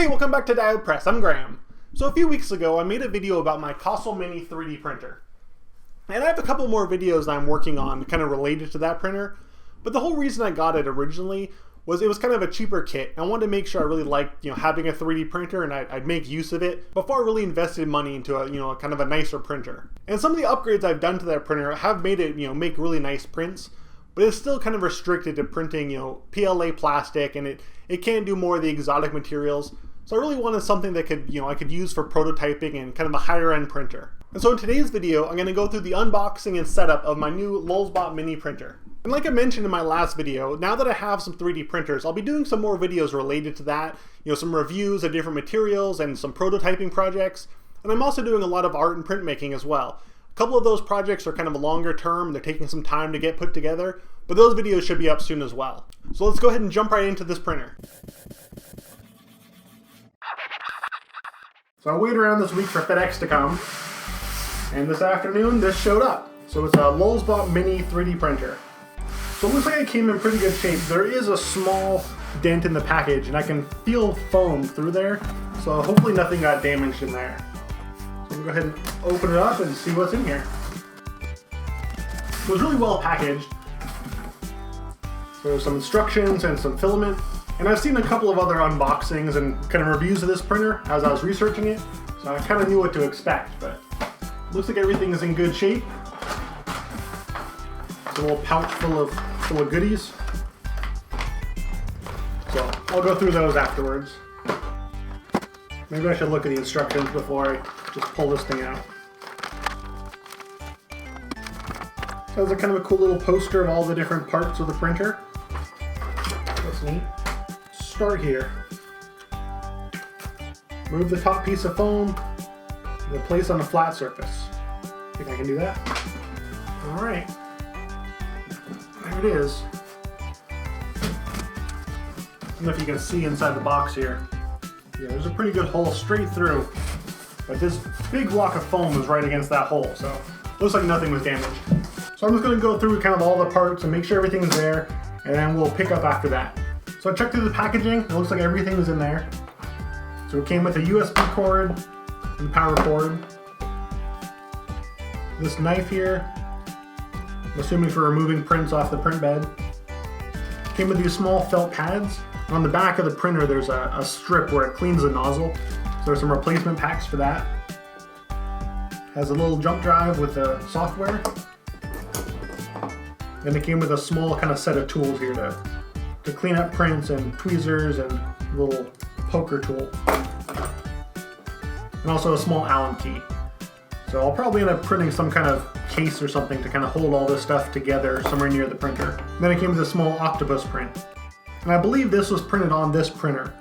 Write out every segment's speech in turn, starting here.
Hey, welcome back to Diode Press. I'm Graham. So a few weeks ago, I made a video about my Lulzbot Mini 3D printer. And I have a couple more videos I'm working on kind of related to that printer. But the whole reason I got it originally was it was kind of a cheaper kit. I wanted to make sure I really liked, having a 3D printer and I'd make use of it before I really invested money into a, kind of a nicer printer. And some of the upgrades I've done to that printer have made it, make really nice prints. But it's still kind of restricted to printing, PLA plastic, and it can't do more of the exotic materials. So I really wanted something that could, I could use for prototyping and kind of a higher end printer. And so in today's video, I'm going to go through the unboxing and setup of my new Lulzbot Mini printer. And like I mentioned in my last video, now that I have some 3D printers, I'll be doing some more videos related to that, some reviews of different materials and some prototyping projects. And I'm also doing a lot of art and printmaking as well. A couple of those projects are kind of longer term, they're taking some time to get put together, but those videos should be up soon as well. So let's go ahead and jump right into this printer. So I waited around this week for FedEx to come, and this afternoon this showed up. So it's a Lulzbot Mini 3D printer. So it looks like it came in pretty good shape. There is a small dent in the package, and I can feel foam through there, so hopefully nothing got damaged in there. So we'll go ahead and open it up and see what's in here. So it's really well packaged. So there's some instructions and some filament. And I've seen a couple of other unboxings and kind of reviews of this printer as I was researching it, so I kind of knew what to expect, but it looks like everything is in good shape. It's a little pouch full of goodies. So I'll go through those afterwards. Maybe I should look at the instructions before I just pull this thing out. So it's a kind of a cool little poster of all the different parts of the printer. That's neat. Start here. Remove the top piece of foam and place on a flat surface. Think I can do that? Alright. There it is. I don't know if you can see inside the box here. Yeah, there's a pretty good hole straight through. But this big block of foam was right against that hole, so it looks like nothing was damaged. So I'm just going to go through kind of all the parts and make sure everything's there, and then we'll pick up after that. So I checked through the packaging, it looks like everything is in there. So it came with a USB cord and power cord. This knife here, I'm assuming for removing prints off the print bed. Came with these small felt pads. On the back of the printer there's a strip where it cleans the nozzle. So there's some replacement packs for that. Has a little jump drive with the software. And it came with a small kind of set of tools here to clean up prints and tweezers and a little poker tool. And also a small Allen key. So I'll probably end up printing some kind of case or something to kind of hold all this stuff together somewhere near the printer. And then it came with a small octopus print. And I believe this was printed on this printer.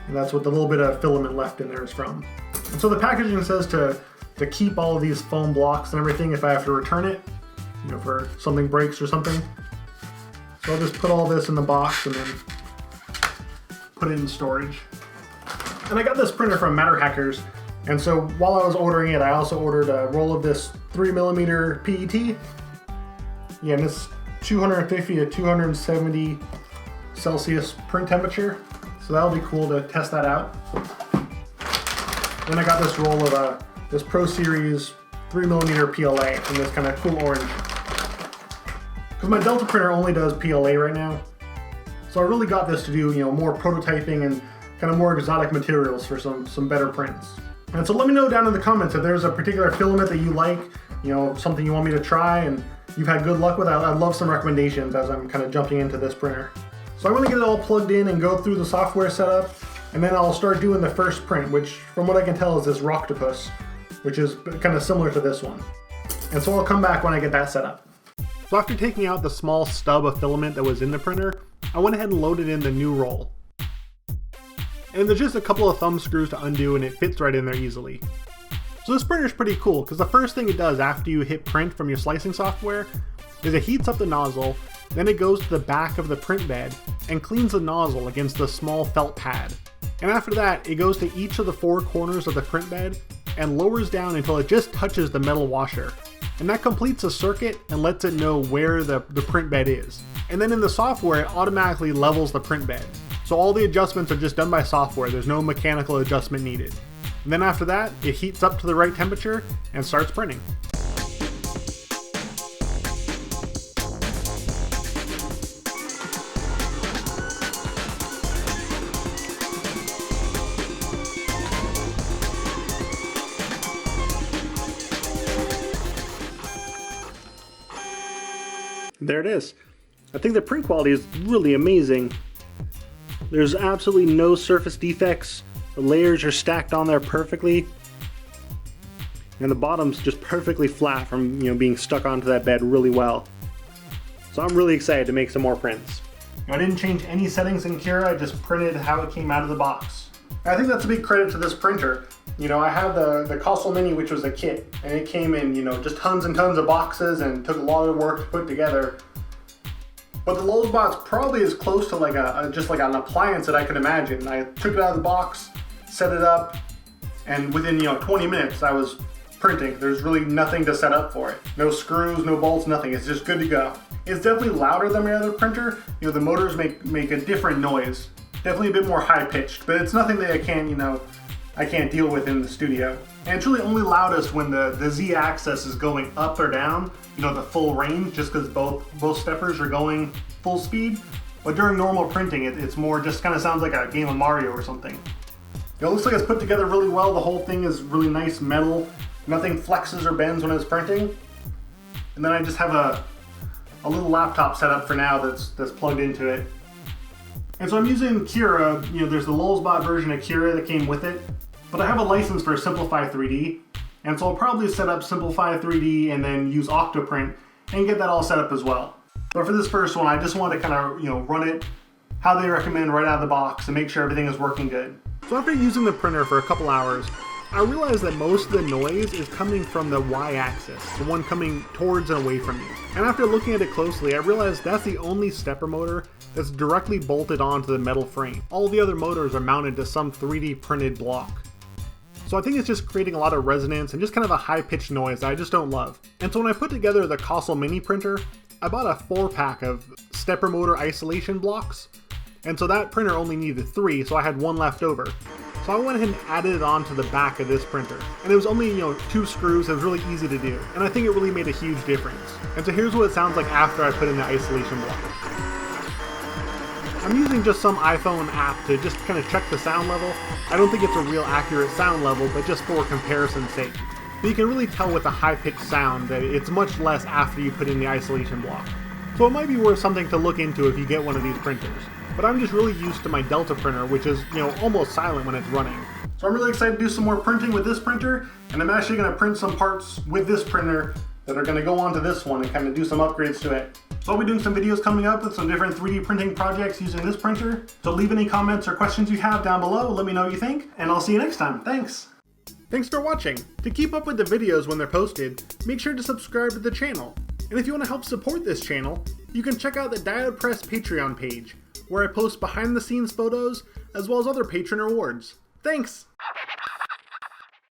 And that's what the little bit of filament left in there is from. And so the packaging says to keep all of these foam blocks and everything if I have to return it. For something breaks or something. So I'll just put all this in the box and then put it in storage. And I got this printer from Matter Hackers, and so while I was ordering it, I also ordered a roll of this 3mm PET. Yeah, and it's 250 to 270 Celsius print temperature, so that'll be cool to test that out. Then I got this roll of this Pro Series 3mm PLA in this kind of cool orange. Because my Delta printer only does PLA right now. So I really got this to do, more prototyping and kind of more exotic materials for some better prints. And so let me know down in the comments if there's a particular filament that you like, something you want me to try and you've had good luck with. I'd love some recommendations as I'm kind of jumping into this printer. So I'm going to get it all plugged in and go through the software setup, and then I'll start doing the first print, which from what I can tell is this Rocktopus, which is kind of similar to this one. And so I'll come back when I get that set up. So after taking out the small stub of filament that was in the printer, I went ahead and loaded in the new roll. And there's just a couple of thumb screws to undo and it fits right in there easily. So this printer is pretty cool because the first thing it does after you hit print from your slicing software is it heats up the nozzle, then it goes to the back of the print bed and cleans the nozzle against the small felt pad. And after that, it goes to each of the four corners of the print bed and lowers down until it just touches the metal washer. And that completes a circuit and lets it know where the print bed is. And then in the software, it automatically levels the print bed. So all the adjustments are just done by software, there's no mechanical adjustment needed. And then after that, it heats up to the right temperature and starts printing. There it is. I think the print quality is really amazing. There's absolutely no surface defects. The layers are stacked on there perfectly. And the bottom's just perfectly flat from being stuck onto that bed really well. So I'm really excited to make some more prints. I didn't change any settings in Cura, I just printed how it came out of the box. And I think that's a big credit to this printer. I have the Aleph Mini, which was a kit, and it came in, just tons and tons of boxes and took a lot of work to put together. But the Lulzbot's probably as close to like just like an appliance that I could imagine. I took it out of the box, set it up, and within 20 minutes I was printing. There's really nothing to set up for it. No screws, no bolts, nothing. It's just good to go. It's definitely louder than my other printer. The motors make a different noise. Definitely a bit more high pitched, but it's nothing that I can't deal with in the studio. And it's really only loudest when the Z-axis is going up or down, the full range, just because both steppers are going full speed. But during normal printing, it's more just kind of sounds like a game of Mario or something. It looks like it's put together really well. The whole thing is really nice metal. Nothing flexes or bends when it's printing. And then I just have a little laptop set up for now that's plugged into it. And so I'm using Cura. There's the Lulzbot version of Cura that came with it. But I have a license for Simplify 3D, and so I'll probably set up Simplify 3D and then use Octoprint and get that all set up as well. But for this first one, I just want to kind of run it how they recommend right out of the box and make sure everything is working good. So after using the printer for a couple hours, I realized that most of the noise is coming from the Y-axis, the one coming towards and away from you. And after looking at it closely, I realized that's the only stepper motor that's directly bolted onto the metal frame. All the other motors are mounted to some 3D printed block. So I think it's just creating a lot of resonance and just kind of a high-pitched noise that I just don't love. And so when I put together the Aleph Mini printer, I bought a 4-pack of stepper motor isolation blocks. And so that printer only needed 3, so I had 1 left over. So I went ahead and added it onto the back of this printer. And it was only, 2 screws, it was really easy to do. And I think it really made a huge difference. And so here's what it sounds like after I put in the isolation block. I'm using just some iPhone app to just kind of check the sound level. I don't think it's a real accurate sound level, but just for comparison's sake. But you can really tell with the high-pitched sound that it's much less after you put in the isolation block. So it might be worth something to look into if you get one of these printers. But I'm just really used to my Delta printer, which is, almost silent when it's running. So I'm really excited to do some more printing with this printer, and I'm actually going to print some parts with this printer that are going to go onto this one and kind of do some upgrades to it. So I'll be doing some videos coming up with some different 3D printing projects using this printer. So leave any comments or questions you have down below, let me know what you think, and I'll see you next time. Thanks! Thanks for watching! To keep up with the videos when they're posted, make sure to subscribe to the channel. And if you want to help support this channel, you can check out the Diode Press Patreon page, where I post behind the scenes photos, as well as other patron rewards. Thanks!